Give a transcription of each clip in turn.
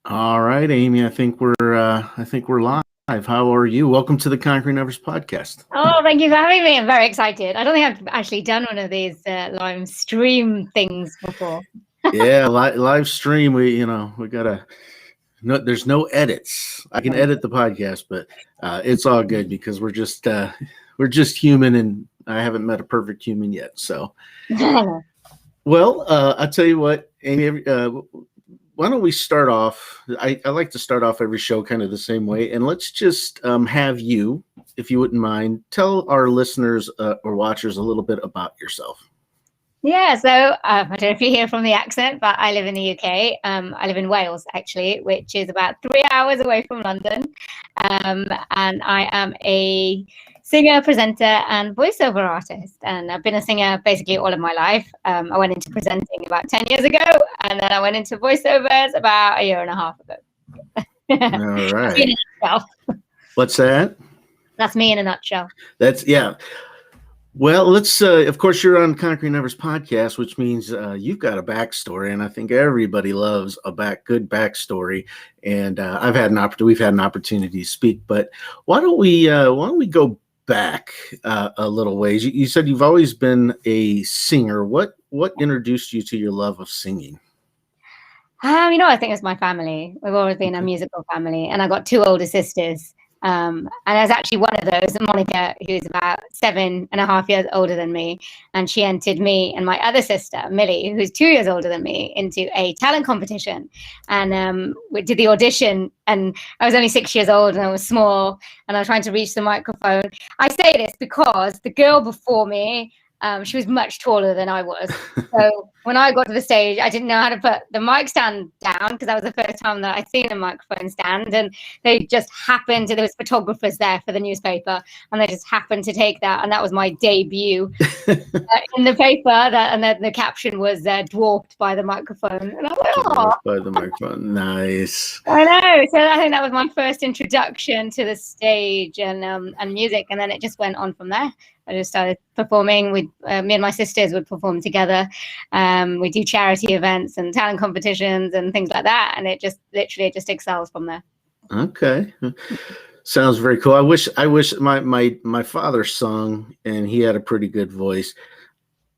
All right, Amy. I think we're live. How are you? Welcome to the Conquering Everest podcast. Oh, thank you for having me. I'm very excited. I don't think I've actually done one of these live stream things before. Yeah, live stream. We gotta. No, there's no edits. I can edit the podcast, but it's all good because we're just human, and I haven't met a perfect human yet. So, well, I'll tell you what, Amy. Why don't we start off? I like to start off every show kind of the same way, and let's just have you, if you wouldn't mind, tell our listeners or watchers a little bit about yourself. Yeah, so I don't know if you hear from the accent, but I live in the UK. I live in Wales, actually, which is about 3 hours away from London. And I am a singer, presenter, and voiceover artist. And I've been a singer basically all of my life. I went into presenting about 10 years ago, and then I went into voiceovers about a year and a half ago. All right. What's that? That's me in a nutshell. Yeah. Well, let's. Of course, you're on Conquering Everest podcast, which means you've got a backstory, and I think everybody loves a good backstory. And we've had an opportunity to speak, but why don't we go back a little ways? You said you've always been a singer. What introduced you to your love of singing? I think it's my family. We've always been a musical family, and I've got two older sisters. And there's actually one of those, Monica, who's about 7.5 years older than me. And she entered me and my other sister, Millie, who's 2 years older than me, into a talent competition. And we did the audition, and I was only 6 years old, and I was small, and I was trying to reach the microphone. I say this because the girl before me, she was much taller than I was. So when I got to the stage, I didn't know how to put the mic stand down because that was the first time that I'd seen a microphone stand. And they just happened to, there was photographers there for the newspaper, and they just happened to take that. And that was my debut in the paper. And then the caption was dwarfed by the microphone. And I was like, oh. By the microphone. Nice. I know. So I think that was my first introduction to the stage and music. And then it just went on from there. I just started performing. Me and my sisters would perform together. We do charity events and talent competitions and things like that. And it just literally just excels from there. Okay. Sounds very cool. I wish my father sung, and he had a pretty good voice.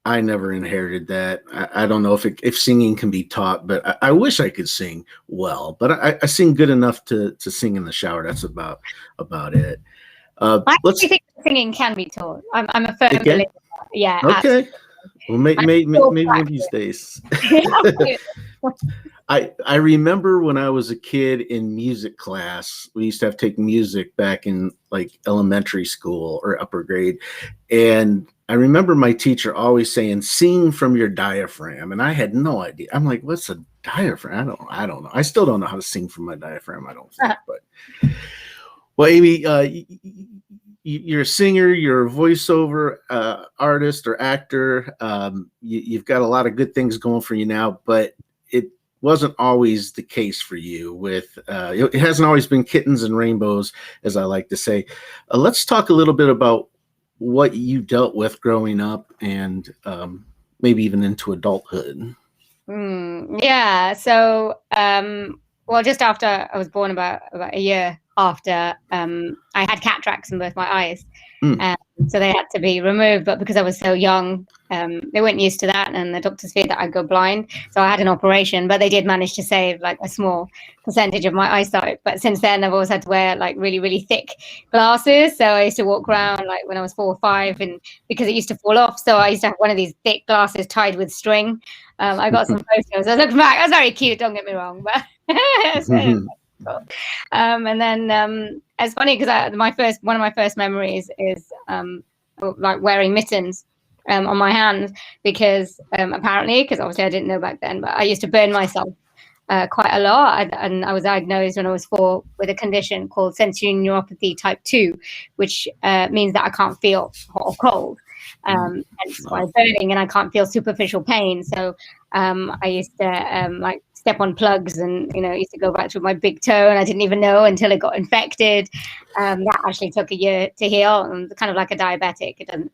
I never inherited that. I don't know if singing can be taught, but I wish I could sing well. But I sing good enough to sing in the shower. That's about it. I actually think singing can be taught. I'm a firm believer. Yeah. Okay. Absolutely. Well, maybe one of these days. I remember when I was a kid in music class, we used to take music back in like elementary school or upper grade. And I remember my teacher always saying, sing from your diaphragm. And I had no idea. I'm like, what's a diaphragm? I don't know. I still don't know how to sing from my diaphragm, I don't think. But well, Amy, you're a singer, you're a voiceover artist or actor. You've got a lot of good things going for you now, but it wasn't always the case for you. It hasn't always been kittens and rainbows, as I like to say. Let's talk a little bit about what you dealt with growing up and maybe even into adulthood. Yeah. So, well, just after I was born, about a year after, I had cataracts in both my eyes. So they had to be removed. But because I was so young, they weren't used to that. And the doctors feared that I'd go blind. So I had an operation, but they did manage to save like a small percentage of my eyesight. But since then, I've always had to wear like really, really thick glasses. So I used to walk around like when I was 4 or 5, and because it used to fall off. So I used to have one of these thick glasses tied with string. I got some photos. I looked back. I was very cute. Don't get me wrong, but cool. And then it's funny because one of my first memories is like wearing mittens on my hands because apparently, because obviously I didn't know back then, but I used to burn myself quite a lot. And I was diagnosed when I was 4 with a condition called sensory neuropathy type 2, which means that I can't feel hot or cold. Hence why burning, and I can't feel superficial pain. So I used to like step on plugs, and used to go back to my big toe, and I didn't even know until it got infected. That actually took a year to heal, and kind of like a diabetic, it doesn't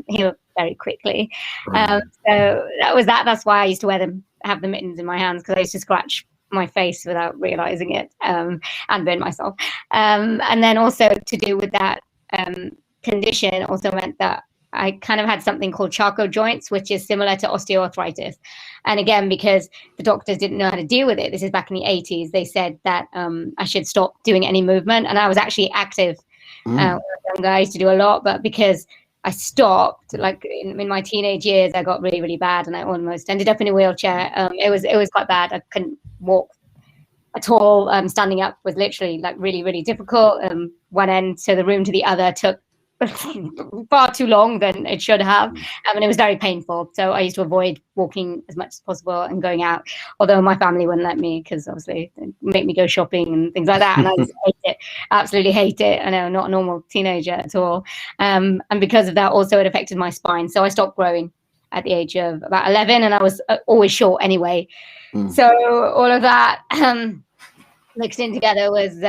heal very quickly. So that was that. That's why I used to have the mittens in my hands, because I used to scratch my face without realizing it, and burnt myself. And then also to do with that condition also meant that I kind of had something called Charcot joints, which is similar to osteoarthritis. And again, because the doctors didn't know how to deal with it, this is back in the 80s, they said that I should stop doing any movement. And I was actually active when I was younger. I used to do a lot, but because I stopped, like in my teenage years, I got really, really bad, and I almost ended up in a wheelchair. It was quite bad. I couldn't walk at all. Standing up was literally like really, really difficult. One end to the room to the other took far too long than it should have, and it was very painful. So I used to avoid walking as much as possible and going out, although my family wouldn't let me, because obviously they make me go shopping and things like that, and I just hate it, absolutely hate it. I know, not a normal teenager at all. And because of that, also it affected my spine, so I stopped growing at the age of about 11, and I was always short anyway. So all of that mixed in together was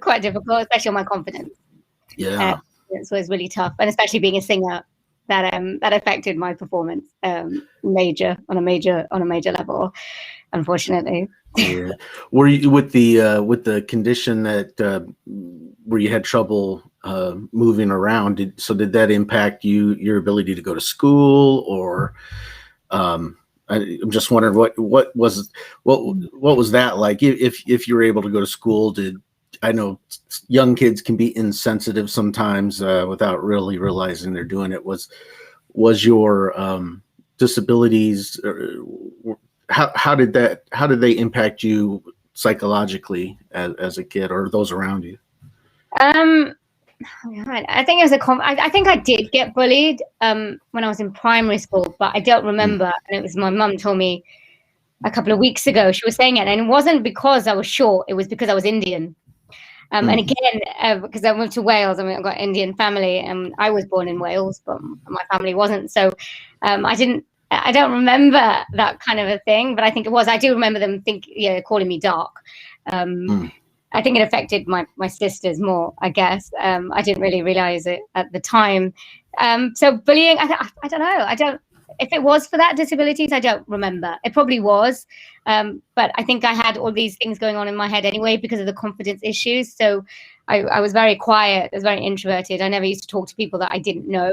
quite difficult, especially on my confidence. Yeah. It was really tough, and especially being a singer, that affected my performance on a major level, unfortunately. Yeah. Were you with the condition that where you had trouble moving around? Did that impact your ability to go to school, or I'm just wondering what was that like? If you were able to go to school, I know young kids can be insensitive sometimes without really realizing they're doing it. Was your disabilities, how did they impact you psychologically as a kid, or those around you? I think it was I think I did get bullied when I was in primary school, but I don't remember. And it was my mum told me a couple of weeks ago. She was saying it, and it wasn't because I was short. It was because I was Indian. And again, because I moved to Wales, I mean, I've got an Indian family, and I was born in Wales, but my family wasn't. So I don't remember that kind of a thing, but I think it was. I do remember them calling me dark. I think it affected my sisters more, I guess. I didn't really realize it at the time. So bullying, I don't know. If it was for that disabilities, I don't remember. It probably was. But I think I had all these things going on in my head anyway because of the confidence issues. So I was very quiet. I was very introverted. I never used to talk to people that I didn't know.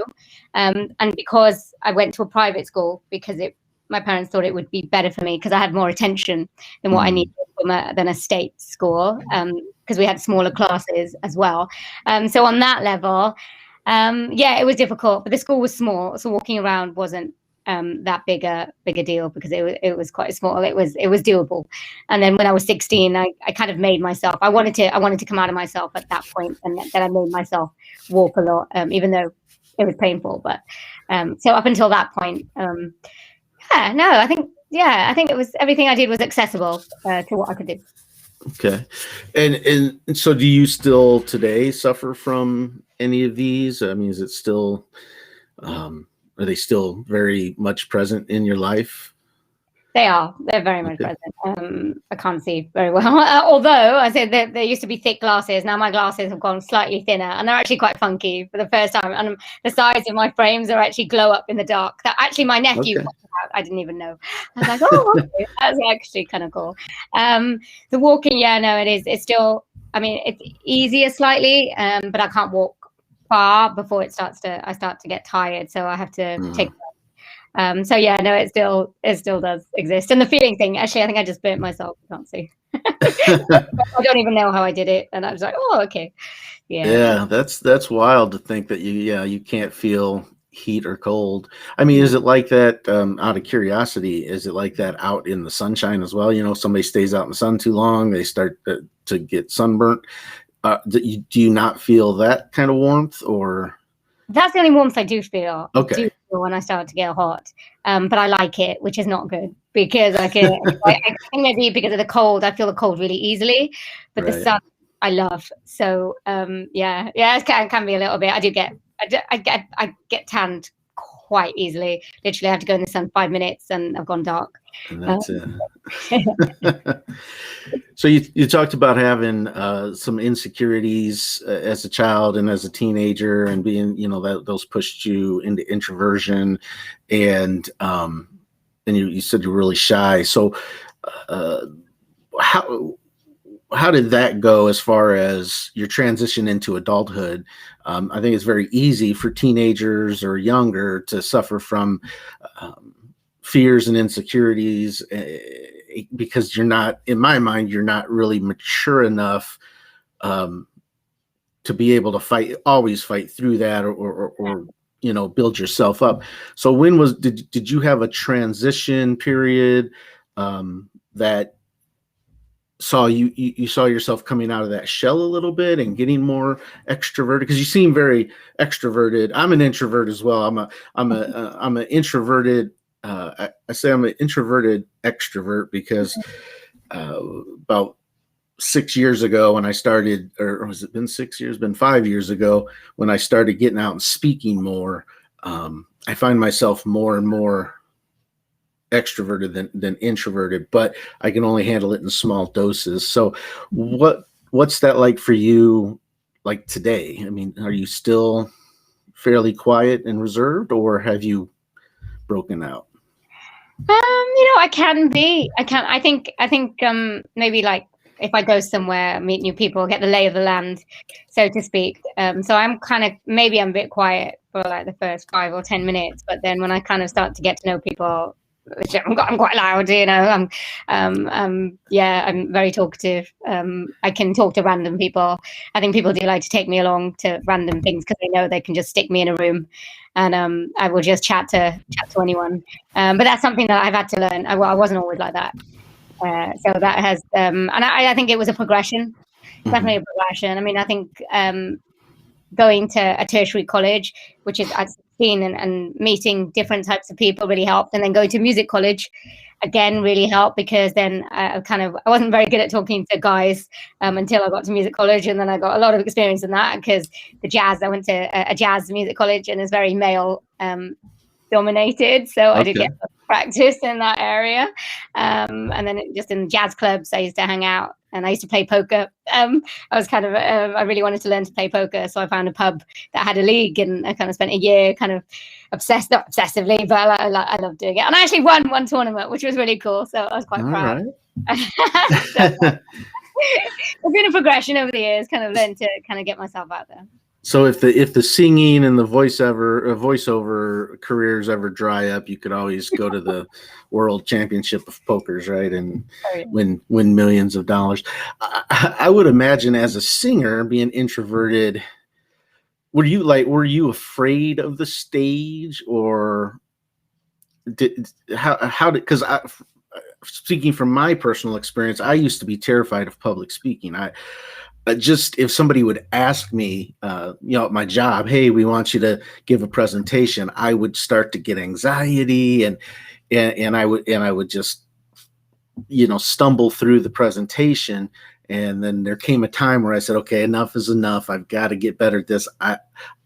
And because I went to a private school, because my parents thought it would be better for me because I had more attention than what I needed than a state school, because we had smaller classes as well. So on that level, it was difficult, but the school was small, so walking around wasn't that big a deal because it was quite small. It was doable. And then when I was 16, I kind of made myself. I wanted to come out of myself at that point, and then I made myself walk a lot, even though it was painful. But so up until that point, I think it was everything I did was accessible to what I could do. Okay, and so do you still today suffer from any of these? I mean, is it still? Are they still very much present in your life? They are. They're very much present. I can't see very well. Although I said there used to be thick glasses. Now my glasses have gone slightly thinner, and they're actually quite funky for the first time. And the sides of my frames are actually glow up in the dark. That actually my nephew pointed out. I didn't even know. I was like, oh, okay. That's actually kind of cool. The walking, it is. It's still. I mean, it's easier slightly, but I can't walk far before I start to get tired, so I have to take. It still does exist. And the feeling thing, actually, I think I just burnt myself. I can't see. I don't even know how I did it, and I was like, oh, okay, yeah. That's wild to think that you can't feel heat or cold. I mean, is it like that? Out of curiosity, is it like that out in the sunshine as well? You know, somebody stays out in the sun too long, they start to get sunburnt. Do you not feel that kind of warmth, or? That's the only warmth I do feel. Okay. I do feel when I start to get hot, but I like it, which is not good because I think maybe because of the cold, I feel the cold really easily, but the sun I love. So it can be a little bit. I get tanned quite easily. Literally, I have to go in the sun 5 minutes, and I've gone dark. And that's it. So you talked about having some insecurities as a child and as a teenager, and being, those pushed you into introversion, and you said you're really shy. So how did that go as far as your transition into adulthood? I think it's very easy for teenagers or younger to suffer from fears and insecurities because you're not, in my mind, you're not really mature enough to be able to always fight through that or build yourself up. So when did you have a transition period that you saw yourself coming out of that shell a little bit and getting more extroverted? Because you seem very extroverted. I'm an introvert as well. I'm an introverted. I say I'm an introverted extrovert because about 6 years ago when I started, or has it been 6 years? Been 5 years ago when I started getting out and speaking more. I find myself more and more extroverted than introverted, but I can only handle it in small doses. So what's that like for you, like today? I mean, are you still fairly quiet and reserved, or have you broken out? I can be. I think maybe like if I go somewhere, meet new people, get the lay of the land, so to speak. So I'm maybe I'm a bit quiet for like the first 5 or 10 minutes, but then when I kind of start to get to know people, I'm quite loud, I'm very talkative. I can talk to random people. I think people do like to take me along to random things because they know they can just stick me in a room and I will just chat to anyone. But that's something that I've had to learn. I wasn't always like that. So that has, and I think it was a progression, definitely a progression. I mean, I think going to a tertiary college, which is at 16, and meeting different types of people really helped. And then going to music college, again, really helped because then I wasn't very good at talking to guys until I got to music college. And then I got a lot of experience in that because I went to a jazz music college and it's very male dominated. So I did get practice in that area. And then just in jazz clubs, I used to hang out and I used to play poker. I was I really wanted to learn to play poker. So I found a pub that had a league and I kind of spent a year kind of not obsessively, but I loved doing it. And I actually won one tournament, which was really cool. So I was quite proud. Right. It's been a progression over the years, kind of learned to kind of get myself out there. So if the singing and the voiceover careers ever dry up, you could always go to the World Championship of Pokers, right, and win millions of dollars. I would imagine as a singer, being introverted, were you afraid of the stage, or because speaking from my personal experience, I used to be terrified of public speaking. Just if somebody would ask me, at my job, hey, we want you to give a presentation, I would start to get anxiety and I would just, stumble through the presentation. And then there came a time where I said, okay, enough is enough. I've got to get better at this.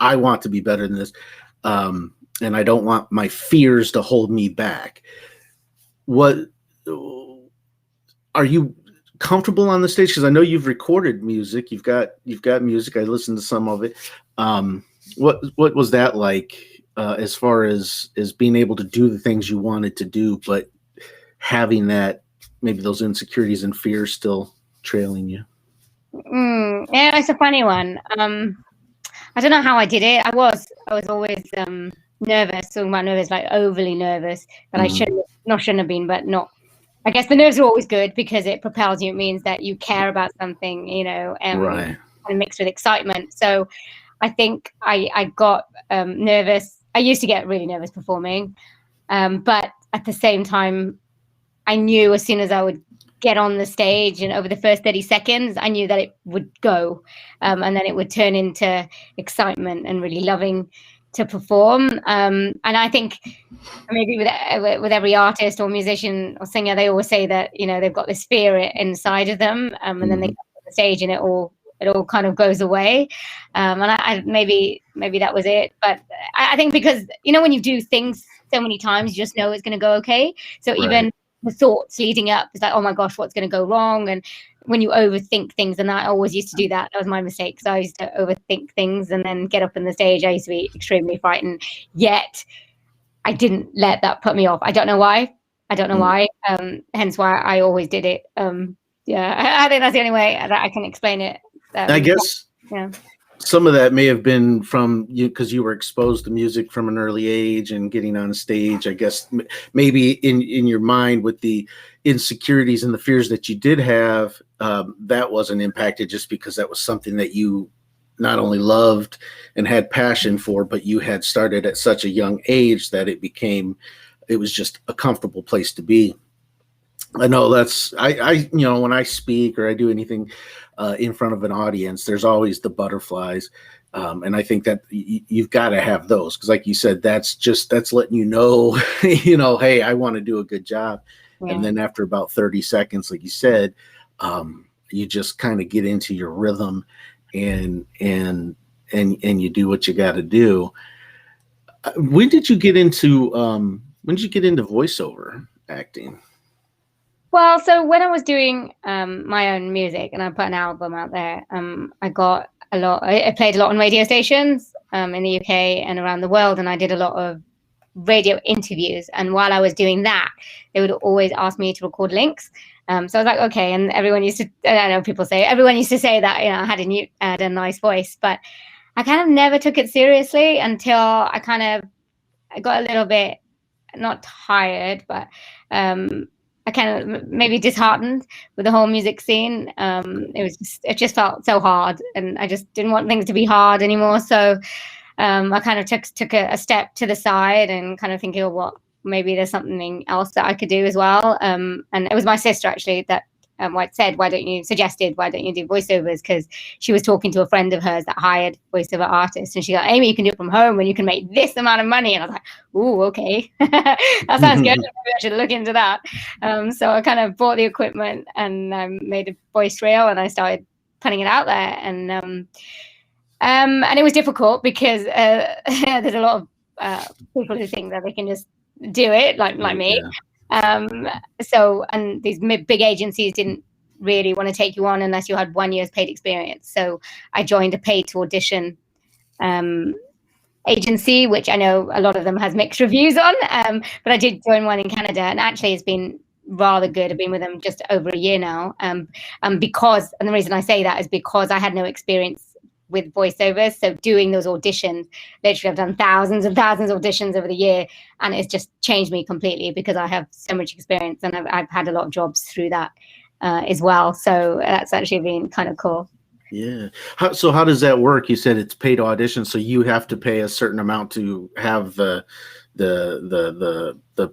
I want to be better than this. And I don't want my fears to hold me back. What are you comfortable on the stage? Because I know you've recorded music. You've got music. I listened to some of it. What was that like as far as being able to do the things you wanted to do, but having that, maybe those insecurities and fears still trailing you? Yeah, it's a funny one. I don't know how I did it. I was always nervous, talking about nervous, like overly nervous, but I shouldn't have been, but not. I guess the nerves are always good because it propels you. It means that you care about something, and mixed with excitement. So I think I got nervous. I used to get really nervous performing, but at the same time, I knew as soon as I would get on the stage and over the first 30 seconds, I knew that it would go, and then it would turn into excitement and really loving to perform. And I think maybe with every artist or musician or singer, they always say that they've got this fear inside of them, and then they get on the stage and it all kind of goes away. And I maybe that was it. But I think because when you do things so many times, you just know it's going to go okay. So even the thoughts leading up, it's like, oh my gosh, what's going to go wrong? And when you overthink things, and I always used to do that. That was my mistake. So I used to overthink things and then get up on the stage. I used to be extremely frightened. Yet I didn't let that put me off. I don't know why. Hence why I always did it. I think that's the only way that I can explain it. I guess yeah. Some of that may have been from you because you were exposed to music from an early age and getting on stage. I guess maybe in your mind with the insecurities and the fears that you did have, that wasn't impacted just because that was something that you not only loved and had passion for, but you had started at such a young age that it was just a comfortable place to be. I know I when I speak or I do anything in front of an audience, there's always the butterflies. And I think that you've got to have those because, like you said, that's letting you know, hey, I want to do a good job. Yeah. And then after about 30 seconds, like you said, you just kind of get into your rhythm and you do what you got to do. When did you get into voiceover acting? Well, so when I was doing my own music and I put an album out there, I got a lot. I played a lot on radio stations in the UK and around the world, and I did a lot of radio interviews. And while I was doing that, they would always ask me to record links. So I was like, okay. And everyone used to, I know people say, everyone used to say that I had a nice voice, but I kind of never took it seriously until I got a little bit, not tired, but I kind of maybe disheartened with the whole music scene. It just felt so hard, and I just didn't want things to be hard anymore. So I kind of took a step to the side and kind of thinking, oh, well, maybe there's something else that I could do as well. And it was my sister actually that said, why don't you do voiceovers? Because she was talking to a friend of hers that hired voiceover artists, and she got, Amy, you can do it from home and you can make this amount of money. And I was like, ooh, okay, that sounds good. Maybe I should look into that. So I kind of bought the equipment and made a voice reel, and I started putting it out there. And it was difficult because there's a lot of people who think that they can just do it like me. Yeah. So, and these big agencies didn't really want to take you on unless you had 1 year's paid experience. So I joined a paid to audition agency, which I know a lot of them has mixed reviews on. But I did join one in Canada, and actually it's been rather good. I've been with them just over a year now. And the reason I say that is because I had no experience with voiceovers. So doing those auditions, literally I've done thousands and thousands of auditions over the year, and it's just changed me completely because I have so much experience, and I've had a lot of jobs through that as well. So that's actually been kind of cool. Yeah. So how does that work? You said it's paid audition, so you have to pay a certain amount to have the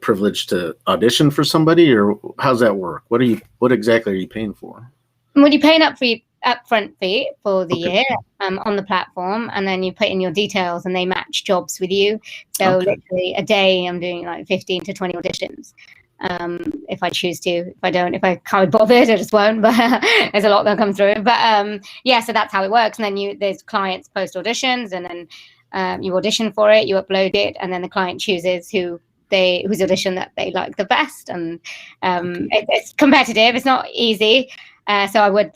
privilege to audition for somebody, or how's that work? What exactly are you paying for? Well, you're paying upfront fee for the year on the platform, and then you put in your details and they match jobs with you. So literally a day I'm doing like 15 to 20 auditions if I choose to. If I can't be bothered, I just won't, but there's a lot that come through. But so that's how it works. And then there's clients post auditions, and then you audition for it, you upload it, and then the client chooses whose audition that they like the best. And it's competitive, it's not easy. So I would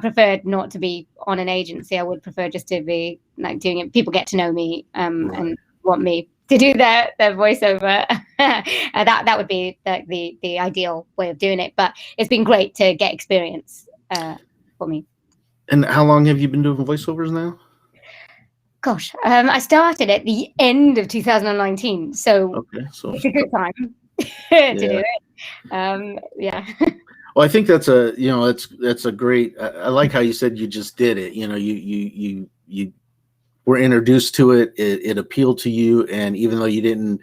prefer not to be on an agency. I would prefer just to be like doing it. People get to know me and want me to do their voiceover. That would be the ideal way of doing it. But it's been great to get experience for me. And how long have you been doing voiceovers now? Gosh, I started at the end of 2019. So it's a good time to do it. Yeah. Well, I think that's a great. I like how you said you just did it. You were introduced to it. It appealed to you, and even though you didn't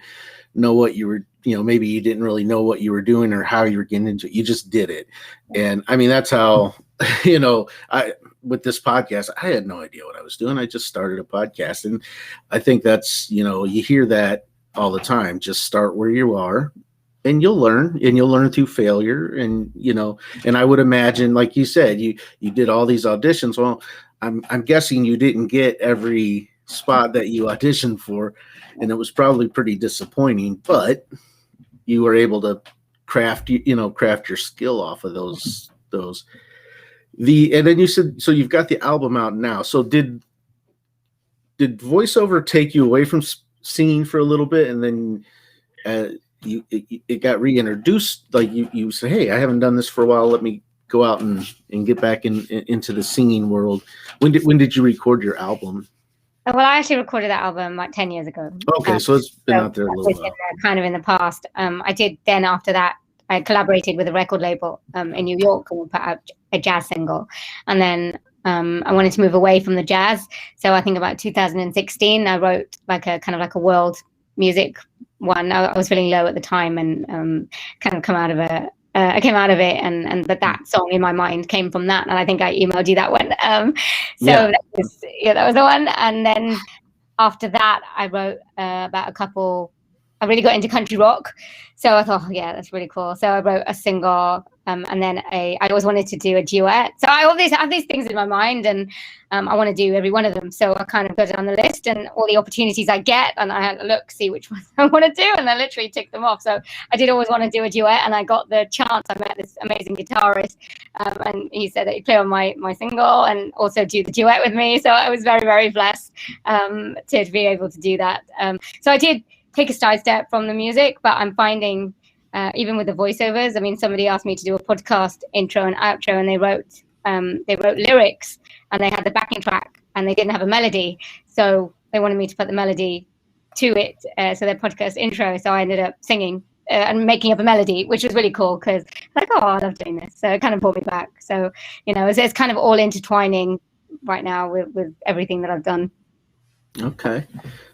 know what you were, maybe you didn't really know what you were doing or how you were getting into it, you just did it. And I mean, that's how with this podcast, I had no idea what I was doing. I just started a podcast, and I think that's you hear that all the time. Just start where you are. And you'll learn through failure. And, and I would imagine, like you said, you did all these auditions. Well, I'm guessing you didn't get every spot that you auditioned for, and it was probably pretty disappointing, but you were able to craft your skill off of those. And then you said, so you've got the album out now. So did voiceover take you away from singing for a little bit, and then, it got reintroduced, like you say, hey, I haven't done this for a while, let me go out and get back into the singing world. When did you record your album? Well, I actually recorded that album like 10 years ago. Okay, so it's been out there a little while. Kind of in the past. I did then after that, I collaborated with a record label in New York, and we put out a jazz single. And then I wanted to move away from the jazz. So I think about 2016, I wrote like a world music one. I was feeling low at the time, and kind of come out of it. I came out of it, but that song in my mind came from that, and I think I emailed you that one. That was the one. And then after that, I wrote about a couple. I really got into country rock, so I thought, yeah, that's really cool. So I wrote a single, and then I always wanted to do a duet. So I always have these things in my mind, and I want to do every one of them. So I kind of put it on the list, and all the opportunities I get, and I had to look, see which ones I want to do, and I literally ticked them off. So I did always want to do a duet, and I got the chance. I met this amazing guitarist, and he said that he'd play on my single and also do the duet with me. So I was very, very blessed to be able to do that. So I did take a sidestep from the music, but I'm finding even with the voiceovers, I mean, somebody asked me to do a podcast intro and outro, and they wrote lyrics, and they had the backing track, and they didn't have a melody, so they wanted me to put the melody to it, so their podcast intro. So I ended up singing and making up a melody, which was really cool, because like, oh, I love doing this. So it kind of brought me back. So it's kind of all intertwining right now with everything that I've done. Okay.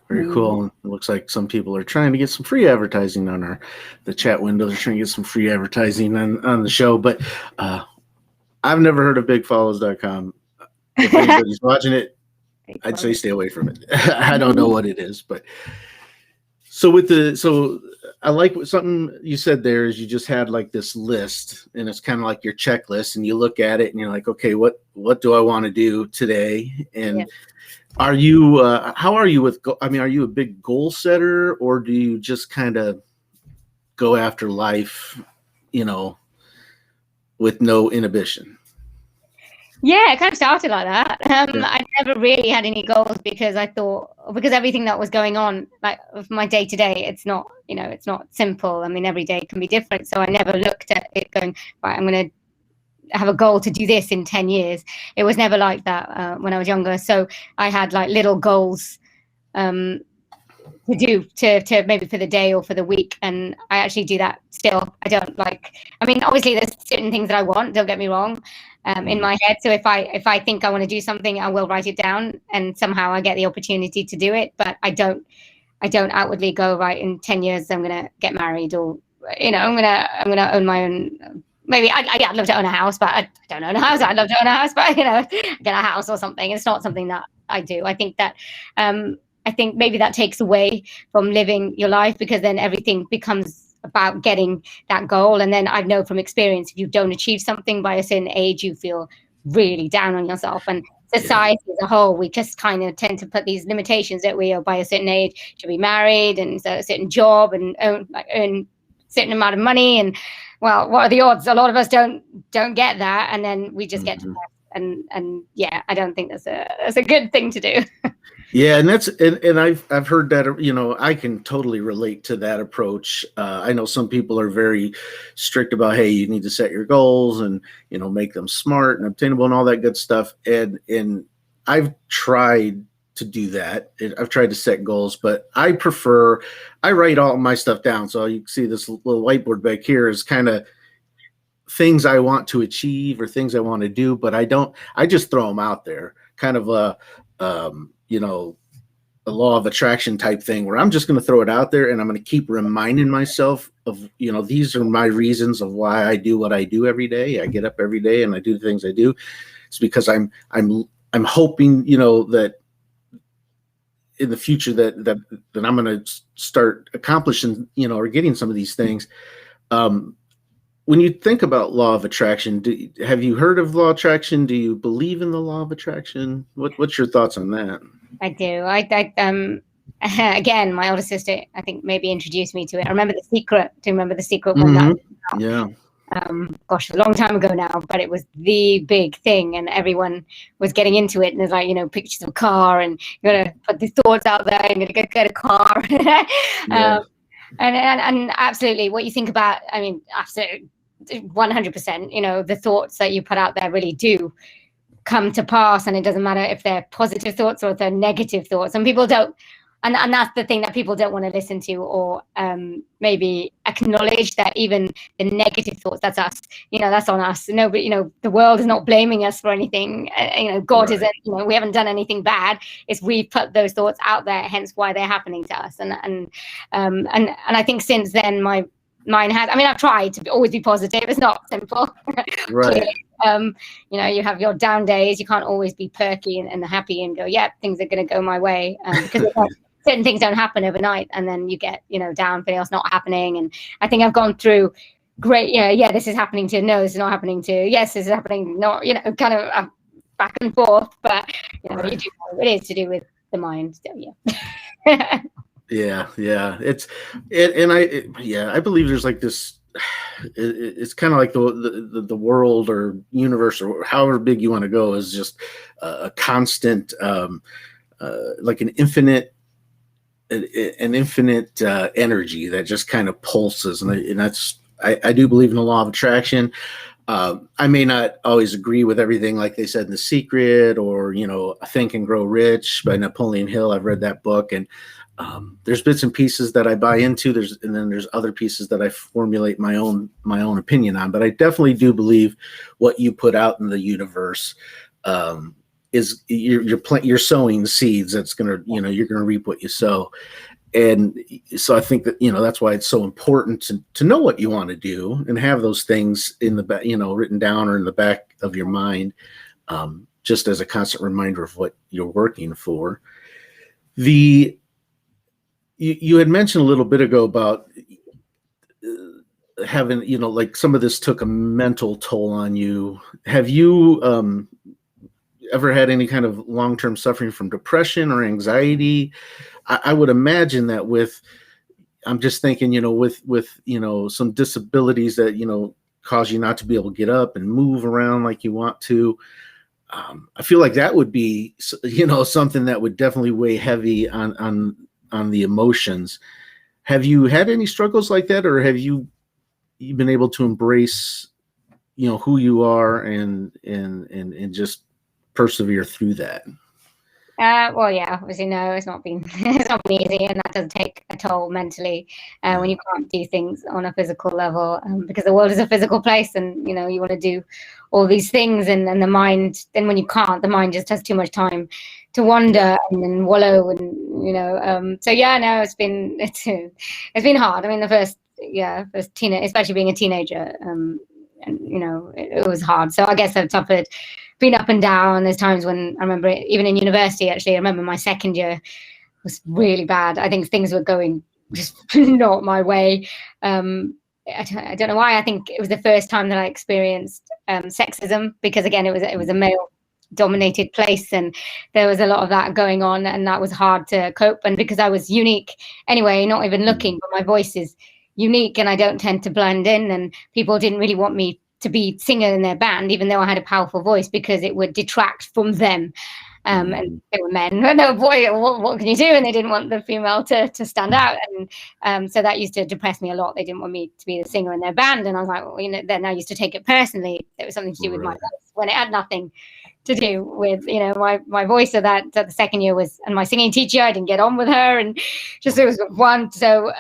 Very cool. It looks like some people are trying to get some free advertising on the chat window. They're trying to get some free advertising on the show, but I've never heard of bigfollows.com. If anybody's watching it, I'd say stay away from it. I don't know what it is, but so I like something you said there is you just had like this list, and it's kind of like your checklist, and you look at it and you're like, okay, what do I want to do today? And yeah. Are you, how are you are you a big goal setter, or do you just kind of go after life, with no inhibition? Yeah, it kind of started like that. I never really had any goals because everything that was going on, like with my day to day, it's not simple. I mean, every day can be different. So I never looked at it going, right, I'm going to have a goal to do this in 10 years. It was never like that when I was younger. So I had like little goals to do to maybe for the day or for the week. And I actually do that still. Obviously there's certain things that I want, don't get me wrong, in my head. So if I think I want to do something, I will write it down, and somehow I get the opportunity to do it. But I don't outwardly go, right, in 10 years I'm going to get married, or I'm going to own my own. Maybe I'd love to own a house, but I don't own a house. I'd love to own a house, but get a house or something. It's not something that I do. I think that maybe that takes away from living your life, because then everything becomes about getting that goal. And then I know from experience, if you don't achieve something by a certain age, you feel really down on yourself. And society as a whole, we just kind of tend to put these limitations that we are by a certain age to be married and a certain job and earn a certain amount of money. And well, what are the odds? A lot of us don't get that, and then we just get to that. And yeah, I don't think that's a good thing to do. Yeah, and and I've heard that. I can totally relate to that approach. I know some people are very strict about, hey, you need to set your goals and make them smart and obtainable and all that good stuff. And I've tried to do that. I've tried to set goals, but I write all my stuff down. So you can see this little whiteboard back here is kind of things I want to achieve or things I want to do, but I just throw them out there, kind of a law of attraction type thing, where I'm just going to throw it out there, and I'm going to keep reminding myself of, these are my reasons of why I do what I do every day. I get up every day and I do the things I do. It's because I'm hoping, that in the future that I'm going to start accomplishing, or getting some of these things. When you think about law of attraction, have you heard of law of attraction? Do you believe in the law of attraction? What's your thoughts on that? I do. Again, my older sister, I think, maybe introduced me to it. I remember The Secret. Do you remember The Secret? Yeah. Gosh, a long time ago now, but it was the big thing, and everyone was getting into it. And there's like, pictures of a car, and you're going to put these thoughts out there, and you're going to get a car. And absolutely what you think about, absolutely 100%, you know, the thoughts that you put out there really do come to pass, and it doesn't matter if they're positive thoughts or if they're negative thoughts. And people don't, and that's the thing that people don't want to listen to, or maybe acknowledge that even the negative thoughts, that's us, you know, that's on us. Nobody, you know, the world is not blaming us for anything. You know, God isn't, you know, we haven't done anything bad. It's we put those thoughts out there, hence why they're happening to us. And I think since then mine has, I mean, I've tried to always be positive. It's not simple. Right. You know, you have your down days. You can't always be perky and happy and go, yeah, things are going to go my way, because certain things don't happen overnight, and then you get, you know, down, feeling it's not happening. And I think I've gone through great, yeah, this is happening to, no, this is not happening to, yes, this is happening, not, you know, kind of back and forth. But you know, you do know it is to do with the mind. So yeah. Yeah. I believe there's like this. It's kind of like the world or universe, or however big you want to go, is just a constant, like an infinite energy that just kind of pulses, and that's I do believe in the law of attraction. I may not always agree with everything, like they said in The Secret, or, you know, Think and Grow Rich by Napoleon Hill. I've read that book, and there's bits and pieces that I buy into. And then there's other pieces that I formulate my own opinion on. But I definitely do believe what you put out in the universe is you're sowing seeds that's gonna, you know, you're gonna reap what you sow. And so I think that, you know, that's why it's so important to know what you want to do and have those things in the back, you know, written down or in the back of your mind, just as a constant reminder of what you're working for. You had mentioned a little bit ago about having, you know, like some of this took a mental toll on you. Have you ever had any kind of long-term suffering from depression or anxiety? I would imagine that I'm just thinking, you know, with, you know, some disabilities that, you know, cause you not to be able to get up and move around like you want to. I feel like that would be, you know, something that would definitely weigh heavy on the emotions. Have you had any struggles like that, or have you been able to embrace, you know, who you are and just persevere through that? Well, yeah, obviously, no, it's not been easy, and that does take a toll mentally when you can't do things on a physical level, because the world is a physical place, and, you know, you want to do all these things, and the mind, then when you can't, the mind just has too much time to wander and wallow, and, you know, so yeah, no, it's been hard. I mean, the first teenage, especially being a teenager, and, you know, it was hard. So I guess I've suffered, been up and down. There's times when I remember, even in university, actually, I remember my second year was really bad. I think things were going just not my way. I don't know why. I think it was the first time that I experienced sexism, because again, it was a male dominated place, and there was a lot of that going on, and that was hard to cope. And because I was unique anyway, not even looking, but my voice is unique and I don't tend to blend in, and people didn't really want me to be singer in their band, even though I had a powerful voice, because it would detract from them. And they were men. No, boy, what can you do? And they didn't want the female to stand out. And so that used to depress me a lot. They didn't want me to be the singer in their band. And I was like, well, you know, then I used to take it personally. It was something to do with my voice, when it had nothing to do with, you know, my voice. So that the second year was, and my singing teacher, I didn't get on with her, and just, it was one. So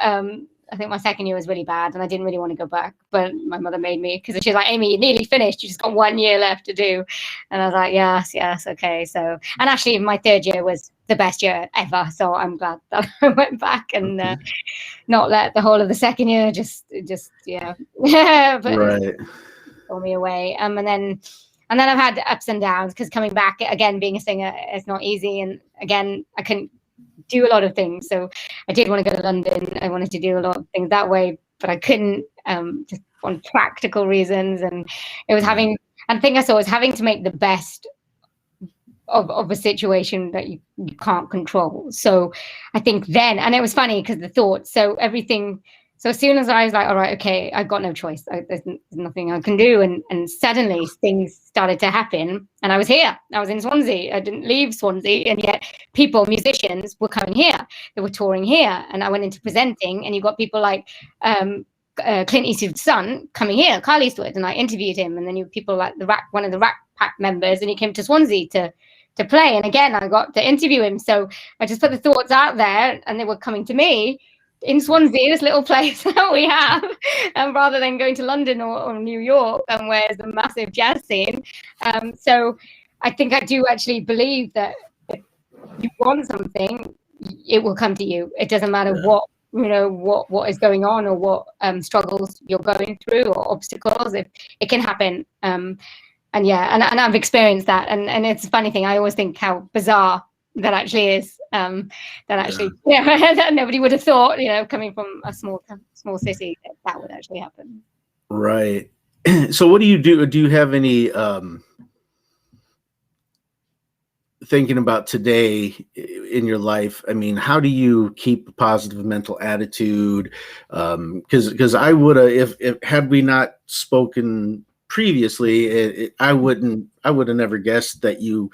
I think my second year was really bad, and I didn't really want to go back, but my mother made me, because she was like, Amy, you're nearly finished. You just got 1 year left to do. And I was like, yes, okay. So, and actually my third year was the best year ever. So I'm glad that I went back and not let the whole of the second year just but Right. pull me away. And then I've had ups and downs, because coming back again, being a singer, is not easy. And again, I couldn't do a lot of things. So I did want to go to London. I wanted to do a lot of things that way, but I couldn't, just on practical reasons. And it was having to make the best of a situation that you can't control. So I think then, and it was funny because the thoughts, so everything. So as soon as I was like, all right, okay, I've got no choice. There's nothing I can do. And suddenly things started to happen. And I was here. I was in Swansea. I didn't leave Swansea. And yet people, musicians, were coming here. They were touring here. And I went into presenting. And you got people like Clint Eastwood's son coming here, Carl Eastwood, and I interviewed him. And then you people like one of the Rat Pack members, and he came to Swansea to play. And again, I got to interview him. So I just put the thoughts out there, and they were coming to me in Swansea, this little place that we have, rather than going to London or New York, and where there's a massive jazz scene. So I think I do actually believe that if you want something, it will come to you. It doesn't matter what is going on, or what struggles you're going through, or obstacles. If it can happen, and I've experienced that, and it's a funny thing. I always think how bizarre that actually is. That nobody would have thought, coming from a small city, that would actually happen. Right. So what do you do? Do you have any thinking about today in your life? I mean, how do you keep a positive mental attitude? Because I would have, if had we not spoken previously, I would have never guessed that you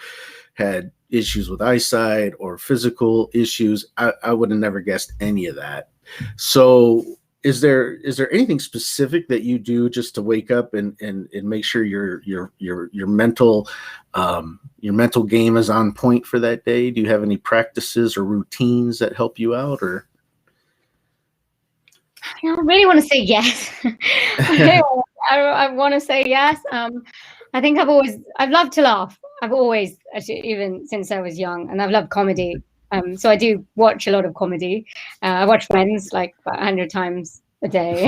had issues with eyesight or physical issues. I would have never guessed any of that. So is there anything specific that you do just to wake up and make sure your mental game is on point for that day? Do you have any practices or routines that help you out? Or I really want to say yes. I want to say yes. I think I've loved to laugh. I've always, actually, even since I was young, and I've loved comedy. So I do watch a lot of comedy. I watch Friends like about 100 times a day.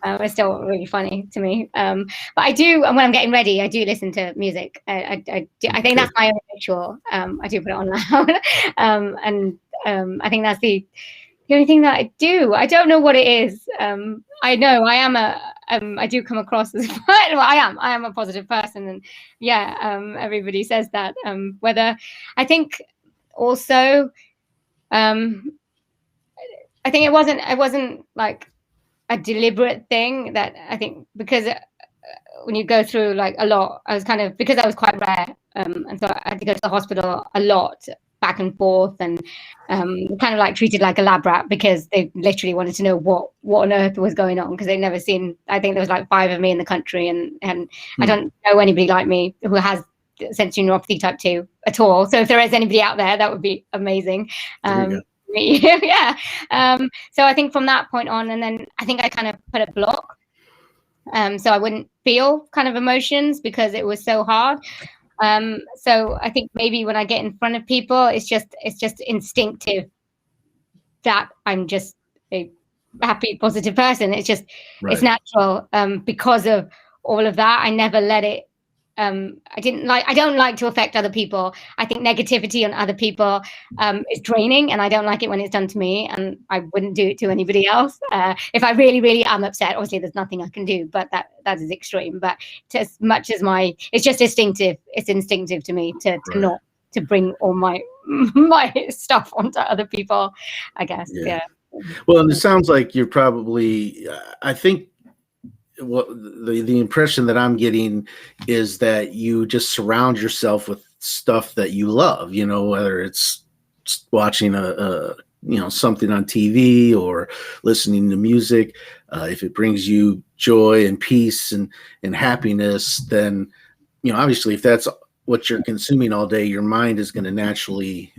It's still really funny to me. But I do, when I'm getting ready, I do listen to music. I think that's my own ritual. I do put it on loud. I think that's the only thing that I do. I don't know what it is. I know I am I do come across as I am a positive person, and everybody says that. Whether I think also, I think it wasn't like a deliberate thing. That I think because when you go through like a lot, I was because I was quite rare, and so I had to go to the hospital a lot, back and forth, and kind of like treated like a lab rat, because they literally wanted to know what on earth was going on, because they'd never seen. I think there was like 5 of me in the country, and I don't know anybody like me who has sensory neuropathy type 2 at all. So if there is anybody out there, that would be amazing. Yeah. So I think from that point on, and then I think I kind of put a block, so I wouldn't feel kind of emotions, because it was so hard. So I think maybe when I get in front of people, it's just instinctive that I'm just a happy, positive person. It's just It's natural, because of all of that. I never let it. I don't like to affect other people. I think negativity on other people is draining, and I don't like it when it's done to me, and I wouldn't do it to anybody else. If I really, really am upset, obviously there's nothing I can do, but that is extreme. But as much as it's just instinctive. It's instinctive to me to not to bring all my stuff onto other people, I guess. Yeah. Well, and it sounds like you're probably, I think, what the impression that I'm getting is that you just surround yourself with stuff that you love, whether it's watching something on TV or listening to music. If it brings you joy and peace and happiness, then, obviously if that's what you're consuming all day, your mind is going to naturally,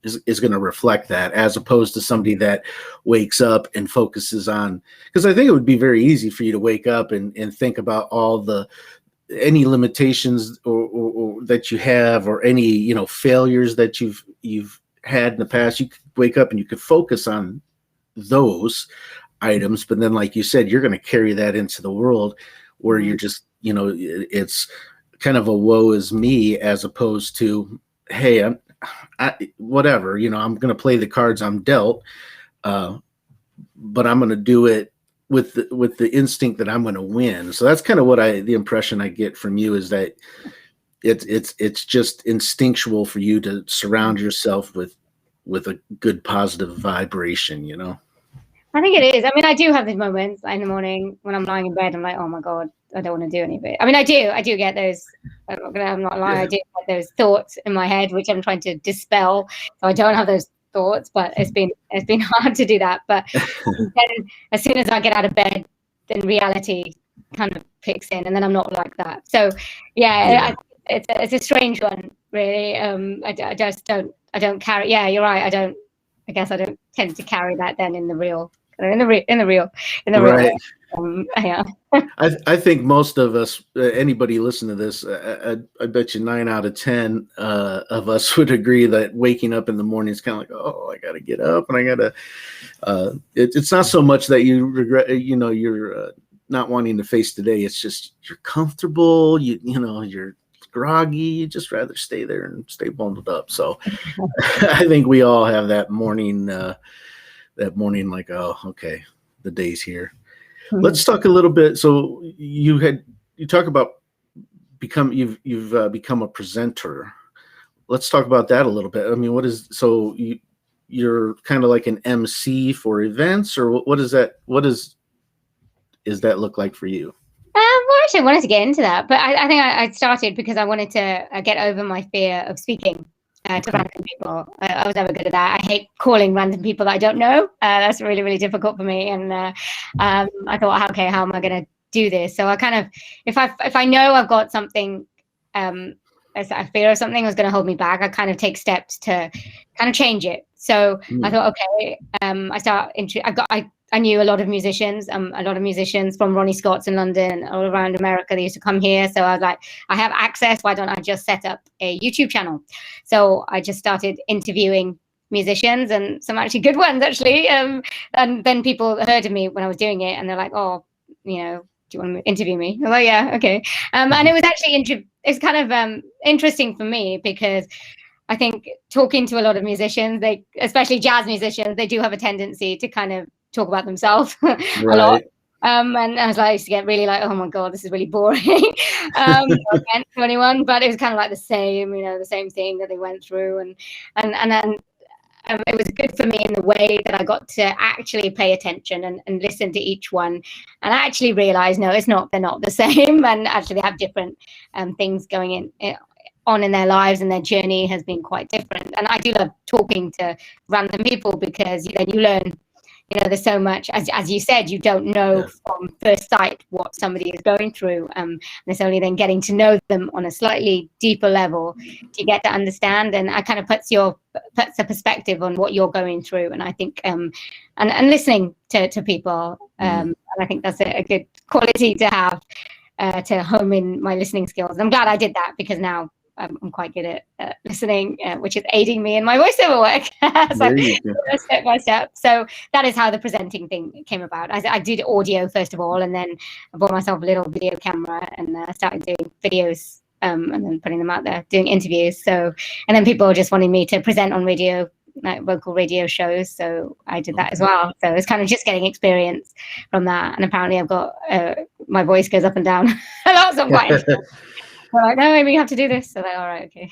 is going to reflect that, as opposed to somebody that wakes up and focuses on, because I think it would be very easy for you to wake up and think about any limitations or that you have, or any, failures that you've had in the past. You could wake up and you could focus on those items, but then, like you said, you're going to carry that into the world where you're just, it's kind of a woe is me, as opposed to, hey, whatever, I'm going to play the cards I'm dealt, but I'm going to do it with the instinct that I'm going to win. So that's kind of the impression I get from you, is that it's just instinctual for you to surround yourself with a good positive vibration, I think it is. I mean, I do have these moments in the morning when I'm lying in bed. I'm like, oh my God, I don't want to do any of it. I mean, I do get those. I'm not lying. I do get those thoughts in my head, which I'm trying to dispel, so I don't have those thoughts, but it's been hard to do that. But then as soon as I get out of bed, then reality kind of kicks in, and then I'm not like that. So it's a strange one, really. I just don't carry. Yeah, you're right. I guess I don't tend to carry that then in the real. Right. Yeah. I think most of us, anybody listen to this, I bet you 9 out of 10 of us would agree that waking up in the morning is kind of like, oh, I got to get up and I got to. It's not so much that you regret, you're not wanting to face today. It's just you're comfortable. You're groggy. You just rather stay there and stay bundled up. So I think we all have that morning. Like, oh, okay, the day's here. Let's talk a little bit. So you talk about you've become a presenter. Let's talk about that a little bit. I mean, you're kind of like an MC for events, or what is that? Does that look like for you? Well, actually, I wanted to get into that, but I think I started because I wanted to get over my fear of speaking to random people. I was never good at that. I hate calling random people that I don't know. That's really, really difficult for me. And I thought, okay, how am I going to do this? So I kind of, if I know I've got something, a fear of something was going to hold me back, I kind of take steps to kind of change it. So I thought, okay, I knew a lot of musicians from Ronnie Scott's in London, all around America. They used to come here. So I was like, I have access. Why don't I just set up a YouTube channel? So I just started interviewing musicians, and some actually good ones, actually. And then people heard of me when I was doing it, and they're like, oh, do you want to interview me? I'm like, yeah, okay. And it was actually it's kind of interesting for me because I think talking to a lot of musicians, especially jazz musicians, they do have a tendency to kind of talk about themselves a lot. And I was like, I used to get really like, oh my God, this is really boring. No offense to anyone, but it was kind of like the same thing that they went through. And then it was good for me in the way that I got to actually pay attention and listen to each one. And I actually realized, no, they're not the same. And actually they have different things going on in their lives, and their journey has been quite different. And I do love talking to random people because then you learn. There's so much, as you said, you don't know from first sight what somebody is going through. And it's only then getting to know them on a slightly deeper level to get to understand. And it kind of puts a perspective on what you're going through. And I think, and listening to people, and I think that's a good quality to have to hone in my listening skills. I'm glad I did that because now I'm quite good at listening, which is aiding me in my voiceover work. So step by step. So that is how the presenting thing came about. I did audio first of all, and then I bought myself a little video camera and started doing videos and then putting them out there, doing interviews. So, and then people just wanted me to present on radio, like local radio shows. So I did that as well. So it's kind of just getting experience from that. And apparently I've got, my voice goes up and down a lot. So I'm quite We're like, no, maybe you have to do this. So they're all right, okay.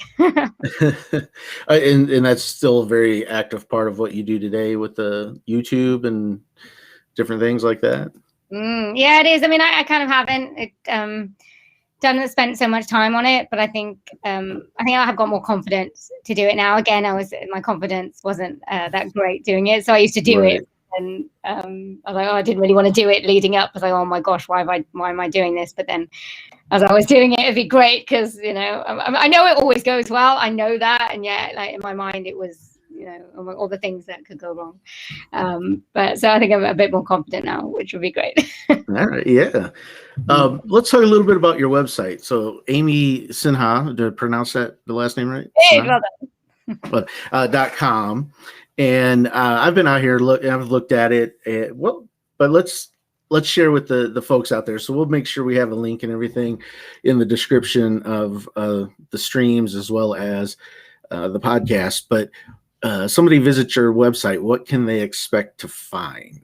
and that's still a very active part of what you do today with the YouTube and different things like that. Yeah, it is. I mean, I kind of haven't spent so much time on it, but I think I have got more confidence to do it now. Again, my confidence wasn't that great doing it, so I used to do it. And I was like, oh, I didn't really want to do it leading up. I was like, oh my gosh, why am I doing this? But then as I was doing it, it'd be great because, I know it always goes well. I know that. And yet, like in my mind, it was, all the things that could go wrong. But so I think I'm a bit more confident now, which would be great. All right. Yeah. Let's talk a little bit about your website. So Amy Sinha, did I pronounce the last name right? Hey, brother. .com. And I've been out here. I've looked at it. But let's share with the folks out there. So we'll make sure we have a link and everything in the description of the streams as well as the podcast. But somebody visits your website, what can they expect to find?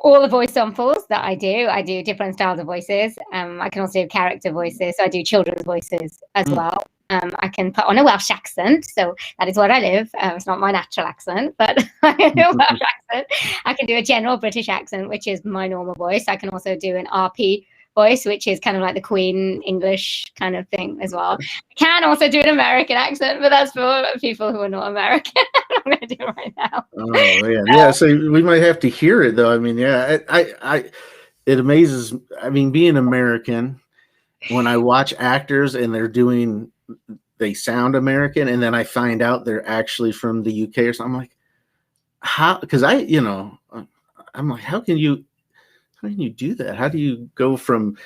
All the voice samples that I do different styles of voices. I can also do character voices. So I do children's voices as well. I can put on a Welsh accent, so that is where I live. It's not my natural accent, but I can do a Welsh accent. I can do a general British accent, which is my normal voice. I can also do an RP voice, which is kind of like the Queen English kind of thing as well. I can also do an American accent, but that's for people who are not American. I'm going to do it right now. Oh man, yeah. So we might have to hear it though. I mean, yeah, it amazes. I mean, being American, when I watch actors and they sound American, and then I find out they're actually from the UK or something. I'm like, how? Because I'm like, how can you do that? How do you go from,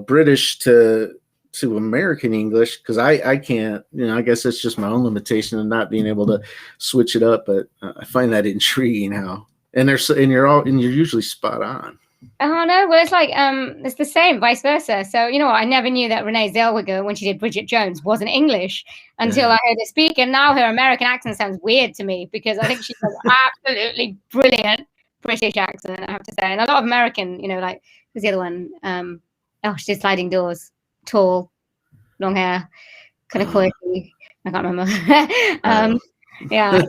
British to American English? Because I can't, I guess it's just my own limitation of not being able to switch it up. But I find that intriguing how, and you're usually spot on. Oh no, well it's like it's the same, vice versa. So you know what? I never knew that Renee Zellweger, when she did Bridget Jones, wasn't English until I heard her speak, and now her American accent sounds weird to me because I think she has absolutely brilliant British accent, I have to say. And a lot of American, like who's the other one? She did Sliding Doors, tall, long hair, kind of quirky. I can't remember. Yeah,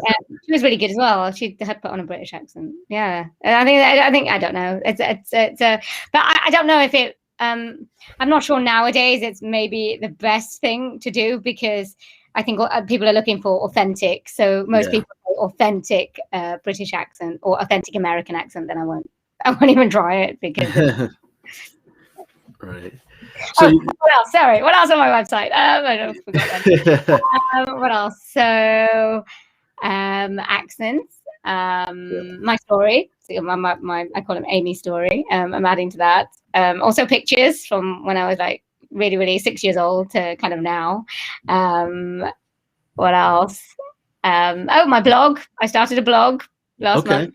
she was really good as well. She had put on a British accent. Yeah, I think I don't know. But I don't know if it. I'm not sure nowadays. It's maybe the best thing to do because I think people are looking for authentic. So most people say authentic British accent or authentic American accent. Then I won't even try it because. Right. So what else? Sorry, what else on my website? I forgot that. What else? So accents. My story. So my I call them Amy story. I'm adding to that. Also pictures from when I was like really, really 6 years old to kind of now. What else? My blog. I started a blog last month.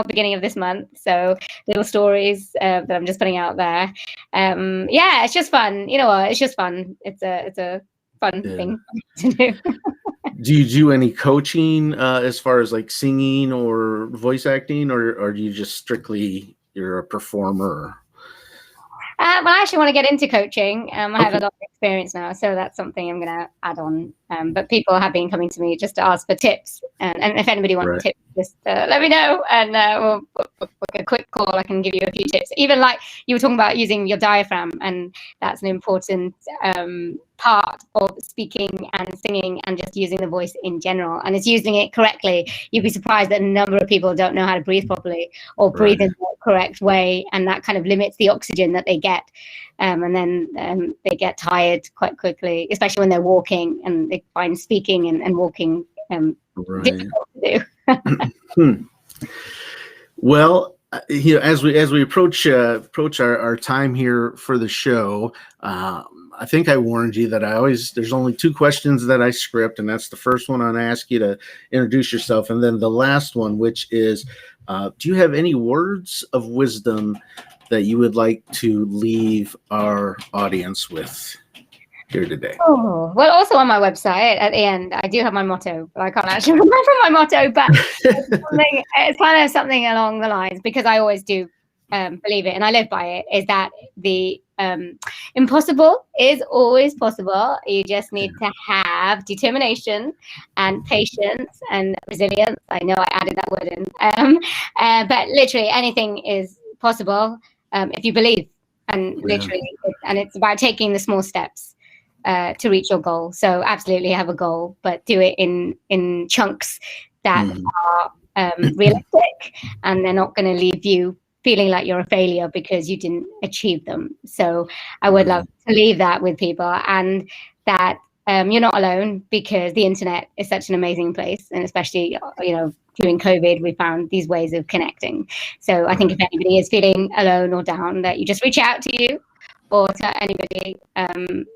Beginning of this month, so little stories that I'm just putting out there. It's just fun. You know what? It's just fun. It's a fun thing to do. Do you do any coaching as far as like singing or voice acting, or do you just strictly you're a performer? Well, I actually want to get into coaching. I have a lot of experience now, so that's something I'm going to add on. But people have been coming to me just to ask for tips, and if anybody wants tips, just let me know, and we'll book a quick call. I can give you a few tips. Even like you were talking about using your diaphragm, and that's an important part of speaking and singing, and just using the voice in general. And it's using it correctly. You'd be surprised that a number of people don't know how to breathe properly or breathe in the correct way, and that kind of limits the oxygen that they get. And then they get tired quite quickly, especially when they're walking, and they find speaking and walking difficult to do. Well, as we approach our time here for the show, I think I warned you that there's only 2 questions that I script, and that's the first one. I'll ask you to introduce yourself, and then the last one, which is, do you have any words of wisdom that you would like to leave our audience with here today? Oh, well, also on my website at the end, I do have my motto, but I can't actually remember my motto, but it's kind of something along the lines, because I always do believe it and I live by it, is that the impossible is always possible. You just need to have determination and patience and resilience. I know I added that word in, but literally anything is possible if you believe, and literally, and it's about taking the small steps to reach your goal. So absolutely have a goal, but do it in chunks that are realistic, and they're not going to leave you feeling like you're a failure because you didn't achieve them. So I would love to leave that with people, and that you're not alone, because the internet is such an amazing place, and especially during COVID, we found these ways of connecting. So I think if anybody is feeling alone or down, that you just reach out to you or to anybody. And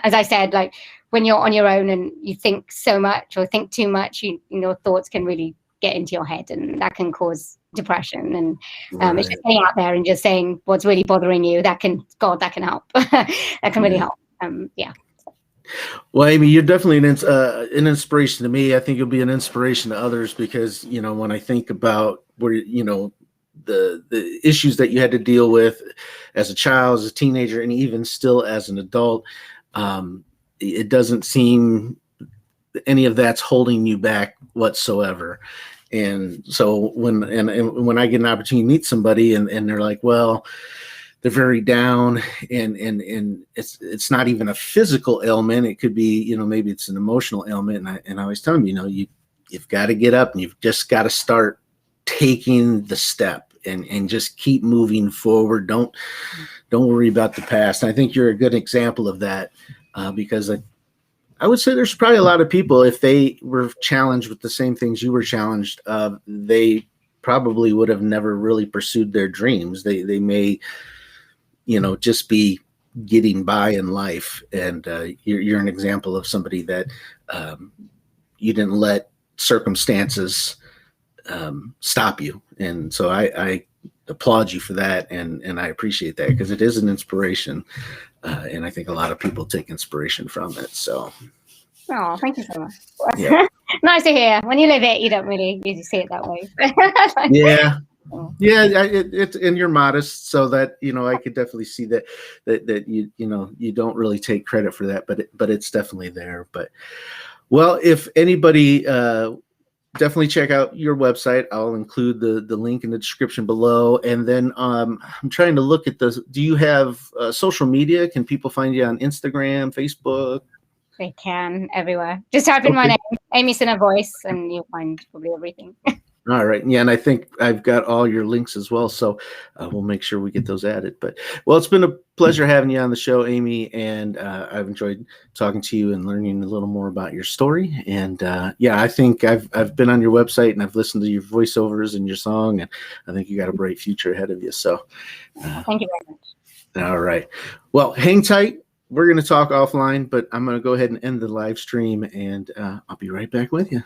as I said, like when you're on your own and you think so much or think too much, your thoughts can really get into your head, and that can cause depression. And it's just getting out there and just saying what's really bothering you. That can help. That can really help. Well, Amy, you're definitely an inspiration to me. I think you'll be an inspiration to others, because when I think about where the issues that you had to deal with as a child, as a teenager, and even still as an adult, it doesn't seem any of that's holding you back whatsoever. And so when I get an opportunity to meet somebody and they're like, well, they're very down, and it's not even a physical ailment. It could be, maybe it's an emotional ailment. And I always tell them, you you've got to get up and you've just got to start taking the step and just keep moving forward. Don't worry about the past. I think you're a good example of that, because I would say there's probably a lot of people, if they were challenged with the same things you were challenged, they probably would have never really pursued their dreams. They may, just be getting by in life. And you're an example of somebody that you didn't let circumstances stop you. And so I applaud you for that. And I appreciate that, because it is an inspiration. And I think a lot of people take inspiration from it. So. Oh, thank you so much. Yeah. Nice to hear. When you live it, you don't really usually see it that way. Yeah. Yeah, it's and you're modest, so that I could definitely see that you don't really take credit for that, but it's definitely there. But well, if anybody, definitely check out your website. I'll include the link in the description below. And then I'm trying to look at this. Do you have social media? Can people find you on Instagram, Facebook? They can everywhere. Just type in my name, Amy Sinha voice, and you'll find probably everything. All right. Yeah. And I think I've got all your links as well. So we'll make sure we get those added. But well, it's been a pleasure having you on the show, Amy. And I've enjoyed talking to you and learning a little more about your story. And I think I've been on your website and I've listened to your voiceovers and your song. And I think you got a bright future ahead of you. So thank you very much. All right. Well, hang tight. We're going to talk offline, but I'm going to go ahead and end the live stream, and I'll be right back with you.